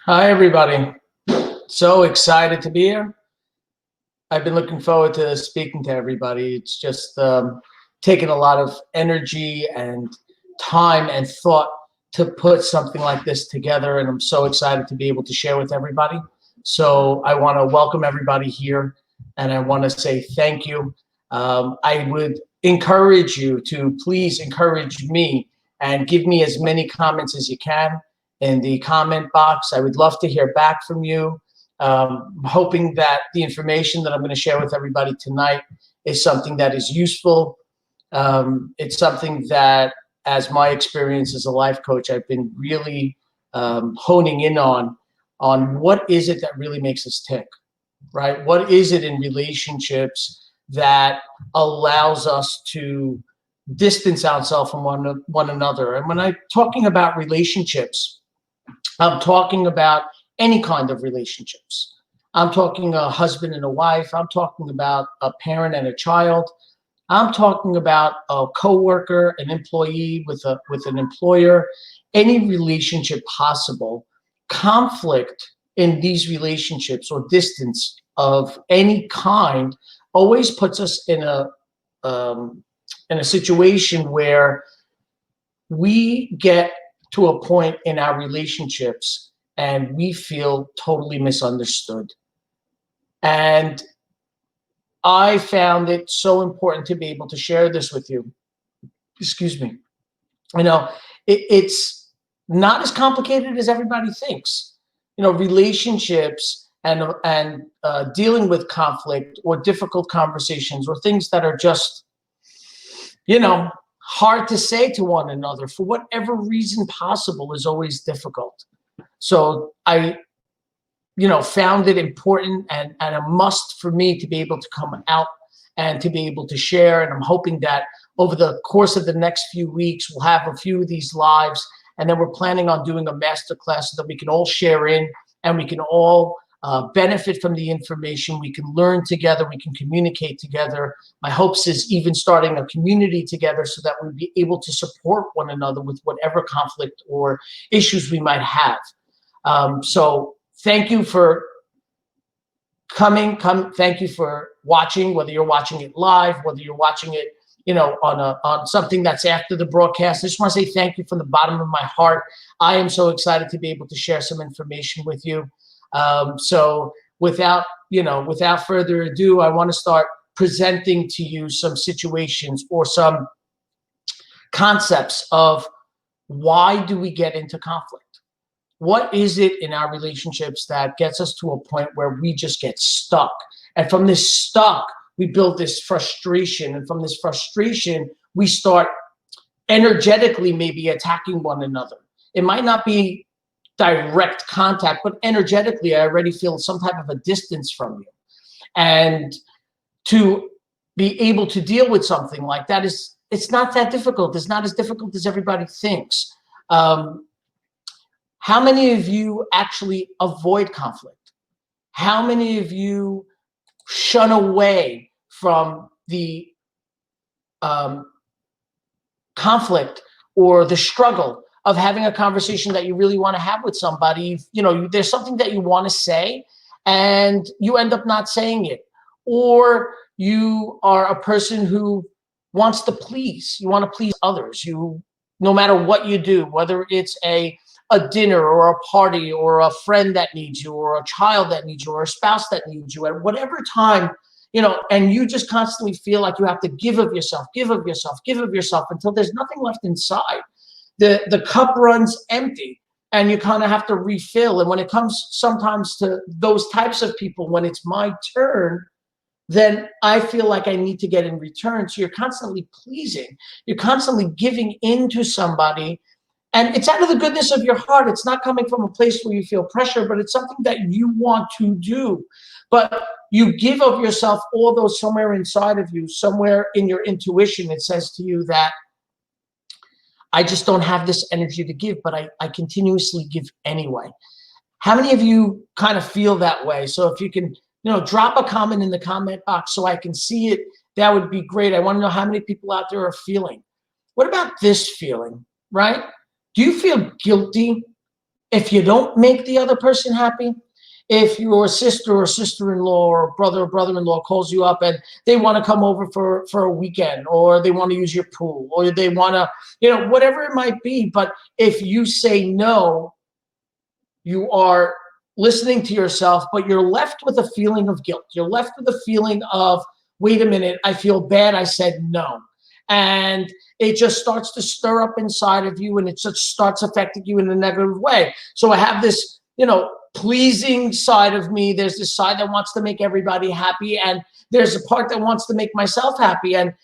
Hi, everybody. So excited to be here. I've been looking forward to speaking to everybody. It's just taken a lot of energy and time and thought to put something like this together, and I'm so excited to be able to share with everybody. So I want to welcome everybody here, and I want to say thank you. I would encourage you to please encourage me and give me as many comments as you can in the comment box. I would love to hear back from you. Hoping that the information that I'm going to share with everybody tonight is something that is useful. It's something that, as my experience as a life coach, I've been really honing in on what is it that really makes us tick, right? What is it in relationships that allows us to distance ourselves from one another? And when I'm talking about relationships, I'm talking about any kind of relationships. I'm talking a husband and a wife. I'm talking about a parent and a child. I'm talking about a coworker, an employee with an employer, any relationship possible. Conflict in these relationships or distance of any kind always puts us in a situation where we get to a point in our relationships and we feel totally misunderstood. And I found it so important to be able to share this with you. Excuse me. You know, it's not as complicated as everybody thinks. Relationships and dealing with conflict or difficult conversations or things that are just hard to say to one another for whatever reason possible is always difficult. So I found it important and a must for me to be able to come out and to be able to share. And I'm hoping that over the course of the next few weeks, we'll have a few of these lives. And then we're planning on doing a masterclass so that we can all share in and we can all benefit from the information. We can learn together. We can communicate together. My hopes is even starting a community together so that we'll be able to support one another with whatever conflict or issues we might have. So thank you for coming. Thank you for watching, whether you're watching it live, whether you're watching it, on something that's after the broadcast. I just want to say thank you from the bottom of my heart. I am so excited to be able to share some information with you. So without further ado, I want to start presenting to you some situations or some concepts of why do we get into conflict? What is it in our relationships that gets us to a point where we just get stuck? And from this stuck, we build this frustration. And from this frustration, we start energetically maybe attacking one another. It might not be direct contact, but energetically, I already feel some type of a distance from you. And to be able to deal with something like that it's not that difficult. It's not as difficult as everybody thinks. How many of you actually avoid conflict? How many of you shun away from the conflict or the struggle of having a conversation that you really want to have with somebody? There's something that you want to say and you end up not saying it. Or you are a person who wants to please. You want to please others. No matter what you do, whether it's a dinner or a party or a friend that needs you or a child that needs you or a spouse that needs you at whatever time, and you just constantly feel like you have to give of yourself until there's nothing left inside. The cup runs empty and you kind of have to refill. And when it comes sometimes to those types of people, when it's my turn, then I feel like I need to get in return. So you're constantly pleasing. You're constantly giving in to somebody. And it's out of the goodness of your heart. It's not coming from a place where you feel pressure, but it's something that you want to do. But you give of yourself, all those somewhere inside of you, somewhere in your intuition, it says to you that I just don't have this energy to give, but I continuously give anyway. How many of you kind of feel that way? So if you can, drop a comment in the comment box so I can see it, that would be great. I want to know how many people out there are feeling. What about this feeling, right? Do you feel guilty If you don't make the other person happy, if your sister or sister-in-law or brother-in-law calls you up and they want to come over for a weekend, or they want to use your pool, or they want to, whatever it might be. But if you say no, you are listening to yourself, but you're left with a feeling of guilt. You're left with a feeling of, wait a minute, I feel bad I said no. And it just starts to stir up inside of you, and it just starts affecting you in a negative way. So I have this, pleasing side of me. There's this side that wants to make everybody happy, and there's a part that wants to make myself happy. And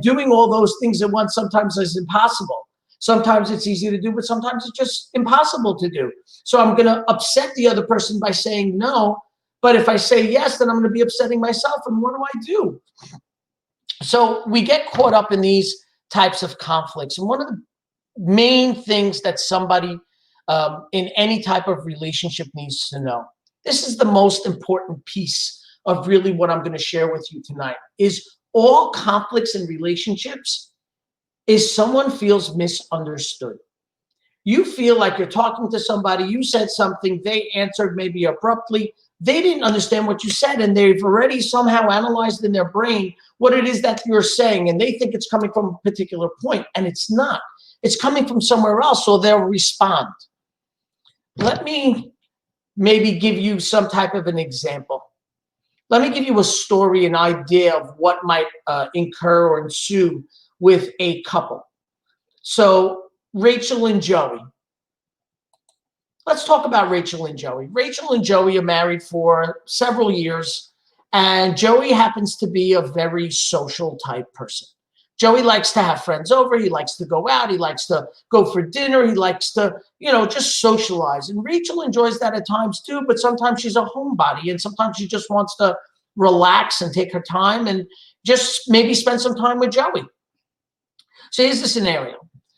doing all those things at once sometimes is impossible. Sometimes it's easy to do, but sometimes it's just impossible to do. So I'm going to upset the other person by saying no. But if I say yes, then I'm going to be upsetting myself. And what do? So we get caught up in these types of conflicts. And one of the main things that somebody in any type of relationship needs to know, this is the most important piece of really what I'm going to share with you tonight, is all conflicts in relationships is someone feels misunderstood. You feel like you're talking to somebody, you said something, they answered maybe abruptly, they didn't understand what you said, and they've already somehow analyzed in their brain what it is that you're saying, and they think it's coming from a particular point, and it's not. It's coming from somewhere else, so they'll respond. Let me maybe give you some type of an example. Let me give you a story, an idea of what might incur or ensue with a couple. So Rachel and Joey. Let's talk about Rachel and Joey. Rachel and Joey are married for several years, and Joey happens to be a very social type person. Joey likes to have friends over. He likes to go out. He likes to go for dinner. He likes to, just socialize. And Rachel enjoys that at times too, but sometimes she's a homebody, and sometimes she just wants to relax and take her time and just maybe spend some time with Joey. So here's the scenario.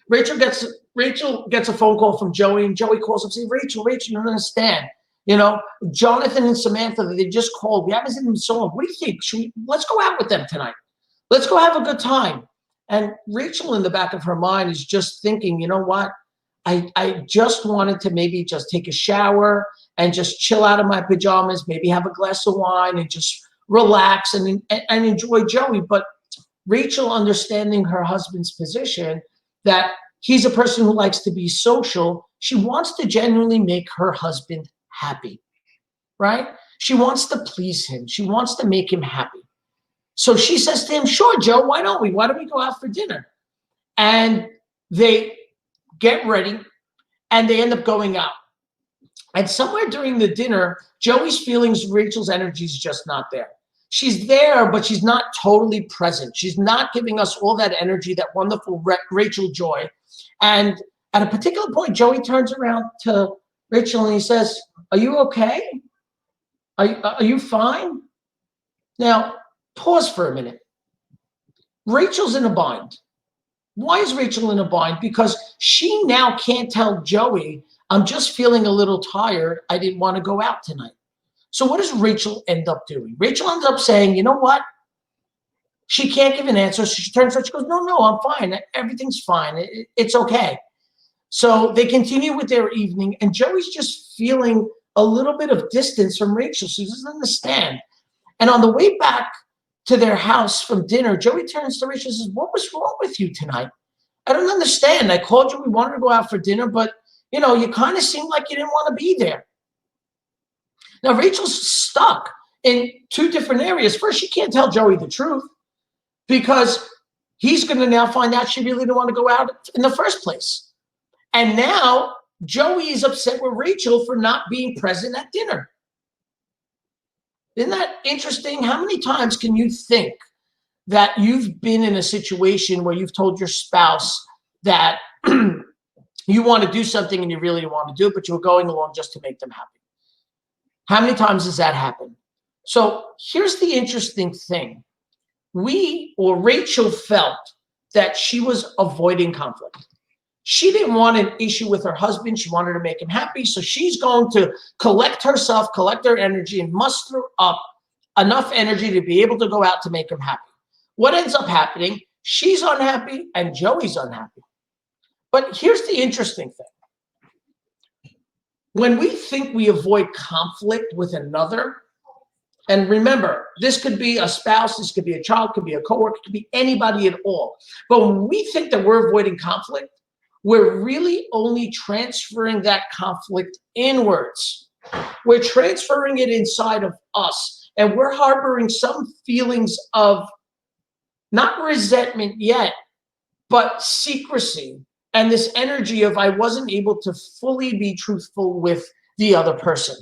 Rachel gets a phone call from Joey, and Joey calls up and says, Rachel, you don't understand. Jonathan and Samantha, they just called. We haven't seen them so long. What do you think? Let's go out with them tonight. Let's go have a good time. And Rachel, in the back of her mind, is just thinking, you know what? I just wanted to maybe just take a shower and just chill out in my pajamas, maybe have a glass of wine and just relax and enjoy Joey. But Rachel, understanding her husband's position, that he's a person who likes to be social, she wants to genuinely make her husband happy, right? She wants to please him. She wants to make him happy. So she says to him, sure, Joe, why don't we? Why don't we go out for dinner? And they get ready, and they end up going out. And somewhere during the dinner, Joey's feelings, Rachel's energy is just not there. She's there, but she's not totally present. She's not giving us all that energy, that wonderful Rachel joy. And at a particular point, Joey turns around to Rachel and he says, are you okay? Are you fine? Now, pause for a minute. Rachel's in a bind. Why is Rachel in a bind? Because she now can't tell Joey, I'm just feeling a little tired. I didn't want to go out tonight. So what does Rachel end up doing? Rachel ends up saying, you know what? She can't give an answer. So she turns around, she goes, no, I'm fine. Everything's fine. It's okay. So they continue with their evening, and Joey's just feeling a little bit of distance from Rachel. She doesn't understand. And on the way back to their house from dinner, Joey turns to Rachel and says, what was wrong with you tonight? I don't understand. I called you. We wanted to go out for dinner, but, you kind of seemed like you didn't want to be there. Now, Rachel's stuck in two different areas. First, she can't tell Joey the truth because he's going to now find out she really didn't want to go out in the first place. And now Joey is upset with Rachel for not being present at dinner. Isn't that interesting? How many times can you think that you've been in a situation where you've told your spouse that you want to do something and you really don't want to do it, but you're going along just to make them happy? How many times does that happen? So here's the interesting thing. Rachel felt that she was avoiding conflict. She didn't want an issue with her husband. She wanted to make him happy. So she's going to collect herself, collect her energy, and muster up enough energy to be able to go out to make him happy. What ends up happening? She's unhappy and Joey's unhappy. But here's the interesting thing. When we think we avoid conflict with another, and remember, this could be a spouse, this could be a child, could be a coworker, could be anybody at all. But when we think that we're avoiding conflict, we're really only transferring that conflict inwards. We're transferring it inside of us, and we're harboring some feelings of not resentment yet, but secrecy and this energy of I wasn't able to fully be truthful with the other person.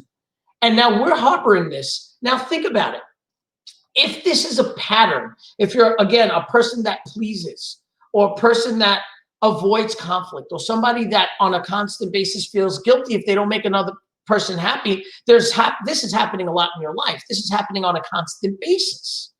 And now we're harboring this. Now think about it. If this is a pattern, if you're, again, a person that pleases or a person that avoids conflict or somebody that on a constant basis feels guilty if they don't make another person happy, this is happening a lot in your life. This is happening on a constant basis.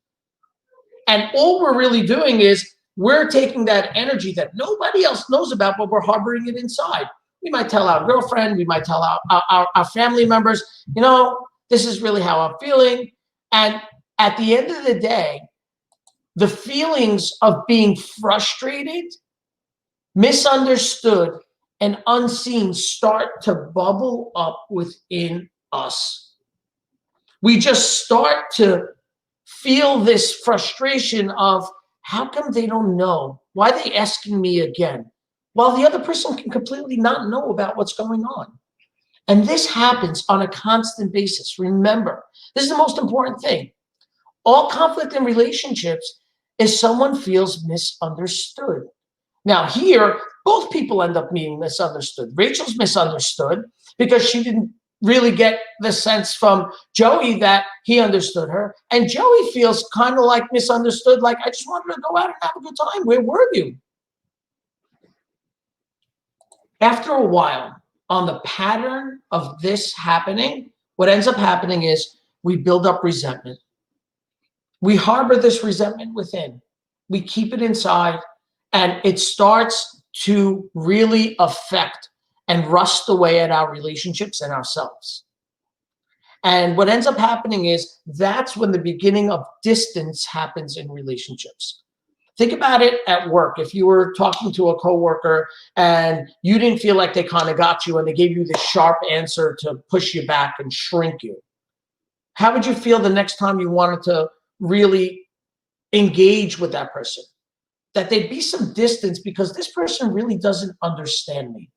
And all we're really doing is we're taking that energy that nobody else knows about, but we're harboring it inside. We might tell our girlfriend, we might tell our family members, you know, this is really how I'm feeling. And at the end of the day, the feelings of being frustrated, misunderstood, and unseen start to bubble up within us. We just start to feel this frustration of how come they don't know? Why are they asking me again? While the other person can completely not know about what's going on. And this happens on a constant basis. Remember, this is the most important thing. All conflict in relationships is someone feels misunderstood. Now here, both people end up being misunderstood. Rachel's misunderstood because she didn't really get the sense from Joey that he understood her. And Joey feels kind of like misunderstood, like, I just wanted to go out and have a good time. Where were you? After a while, on the pattern of this happening, what ends up happening is we build up resentment. We harbor this resentment within. We keep it inside, and it starts to really affect and rust away at our relationships and ourselves. And what ends up happening is that's when the beginning of distance happens in relationships. Think about it at work. If you were talking to a coworker and you didn't feel like they kind of got you and they gave you this sharp answer to push you back and shrink you, how would you feel the next time you wanted to really engage with that person? That there'd be some distance because this person really doesn't understand me.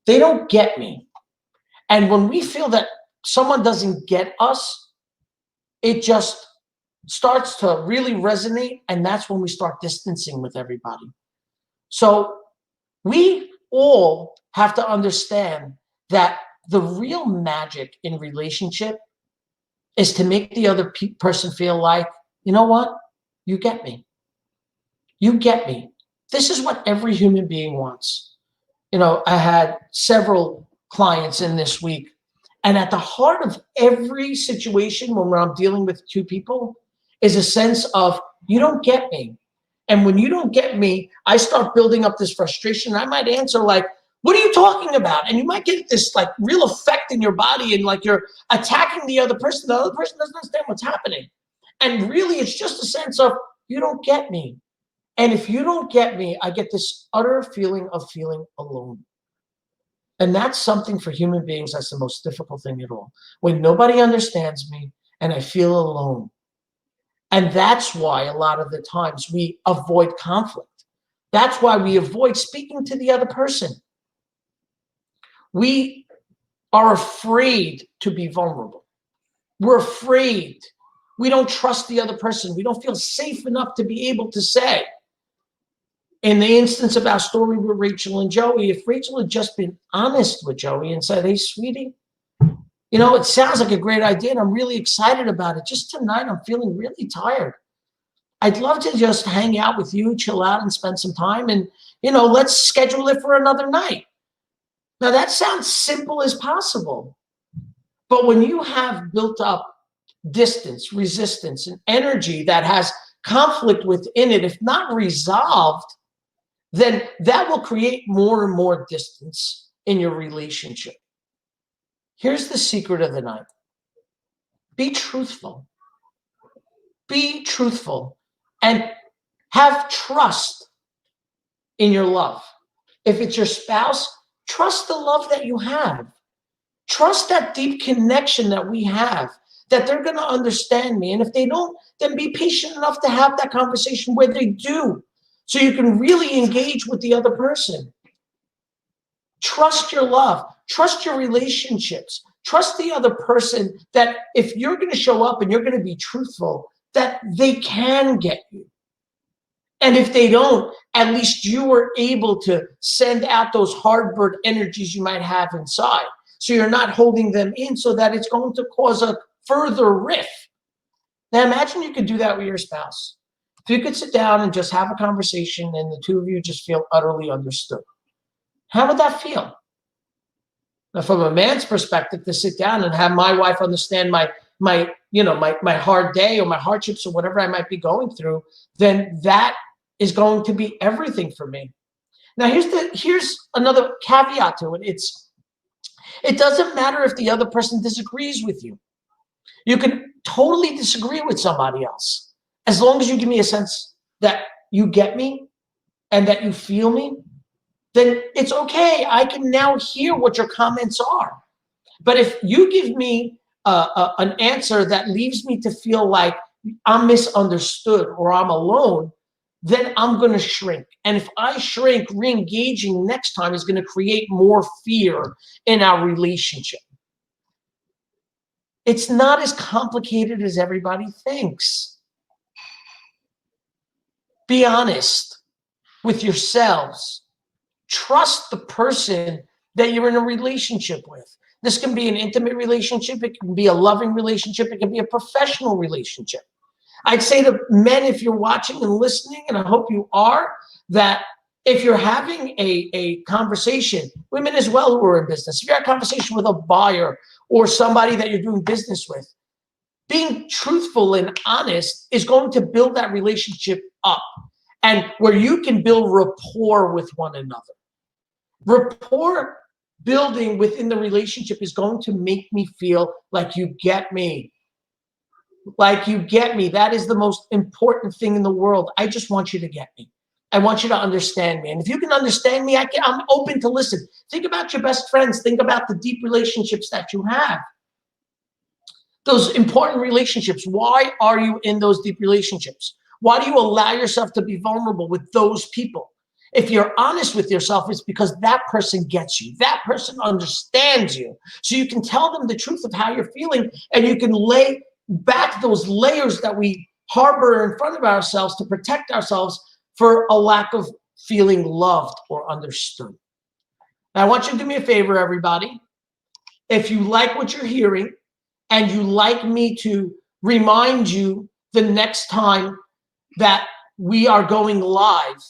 They don't get me. And when we feel that someone doesn't get us, it just starts to really resonate, and that's when we start distancing with everybody. So we all have to understand that the real magic in relationship is to make the other person feel like, you know what? You get me. You get me. This is what every human being wants. You know, I had several clients in this week, and at the heart of every situation when I'm dealing with two people is a sense of, you don't get me. And when you don't get me, I start building up this frustration. I might answer like, what are you talking about? And you might get this like real effect in your body, and like you're attacking the other person. The other person doesn't understand what's happening. And really, it's just a sense of, you don't get me. And if you don't get me, I get this utter feeling of feeling alone. And that's something for human beings, that's the most difficult thing at all. When nobody understands me and I feel alone. And that's why a lot of the times we avoid conflict. That's why we avoid speaking to the other person. We are afraid to be vulnerable. We're afraid. We don't trust the other person. We don't feel safe enough to be able to say. In the instance of our story with Rachel and Joey, if Rachel had just been honest with Joey and said, hey, sweetie, you know, it sounds like a great idea and I'm really excited about it. Just tonight, I'm feeling really tired. I'd love to just hang out with you, chill out and spend some time. And, you know, let's schedule it for another night. Now, that sounds simple as possible. But when you have built up distance, resistance, and energy that has conflict within it, if not resolved, then that will create more and more distance in your relationship. Here's the secret of the night. Be truthful. Be truthful and have trust in your love. If it's your spouse, trust the love that you have. Trust that deep connection that we have, that they're going to understand me. And if they don't, then be patient enough to have that conversation where they do, so you can really engage with the other person. Trust your love. Trust your relationships. Trust the other person, that if you're going to show up and you're going to be truthful, that they can get you. And if they don't, at least you were able to send out those hard-burnt energies you might have inside. So you're not holding them in, so that it's going to cause a further rift. Now imagine you could do that with your spouse. If you could sit down and just have a conversation and the two of you just feel utterly understood. How would that feel? Now, from a man's perspective, to sit down and have my wife understand my hard day or my hardships or whatever I might be going through, then that is going to be everything for me. Now, here's another caveat to it. It doesn't matter if the other person disagrees with you. You can totally disagree with somebody else, as long as you give me a sense that you get me and that you feel me. Then it's okay. I can now hear what your comments are. But if you give me an answer that leaves me to feel like I'm misunderstood or I'm alone, then I'm going to shrink. And if I shrink, re-engaging next time is going to create more fear in our relationship. It's not as complicated as everybody thinks. Be honest with yourselves. Trust the person that you're in a relationship with. This can be an intimate relationship. It can be a loving relationship. It can be a professional relationship. I'd say to men, if you're watching and listening, and I hope you are, that if you're having a conversation, women as well who are in business, if you're having a conversation with a buyer or somebody that you're doing business with, being truthful and honest is going to build that relationship up, and where you can build rapport with one another. Rapport building within the relationship is going to make me feel like you get me. Like you get me. That is the most important thing in the world. I just want you to get me. I want you to understand me. And if you can understand me, I'm open to listen. Think about your best friends. Think about the deep relationships that you have. Those important relationships. Why are you in those deep relationships? Why do you allow yourself to be vulnerable with those people? If you're honest with yourself, it's because that person gets you. That person understands you. So you can tell them the truth of how you're feeling, and you can lay back those layers that we harbor in front of ourselves to protect ourselves for a lack of feeling loved or understood. Now, I want you to do me a favor, everybody. If you like what you're hearing and you like me to remind you the next time that we are going live,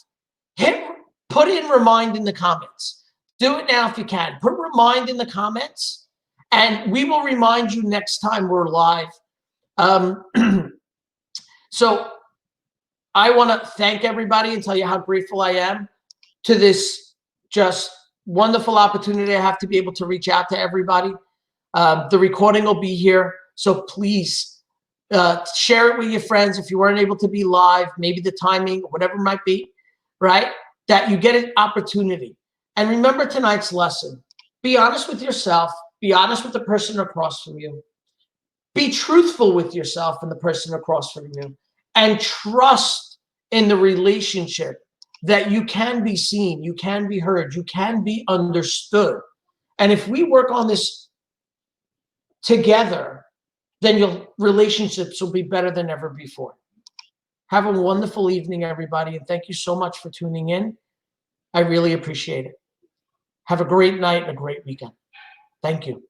put in remind in the comments. Do it now if you can. Put remind in the comments, and we will remind you next time we're live. So I want to thank everybody and tell you how grateful I am to this just wonderful opportunity I have to be able to reach out to everybody. The recording will be here, so please share it with your friends if you weren't able to be live, maybe the timing, whatever it might be, right? That you get an opportunity. And remember tonight's lesson. Be honest with yourself. Be honest with the person across from you. Be truthful with yourself and the person across from you. And trust in the relationship that you can be seen, you can be heard, you can be understood. And if we work on this together, then your relationships will be better than ever before. Have a wonderful evening, everybody, and thank you so much for tuning in. I really appreciate it. Have a great night and a great weekend. Thank you.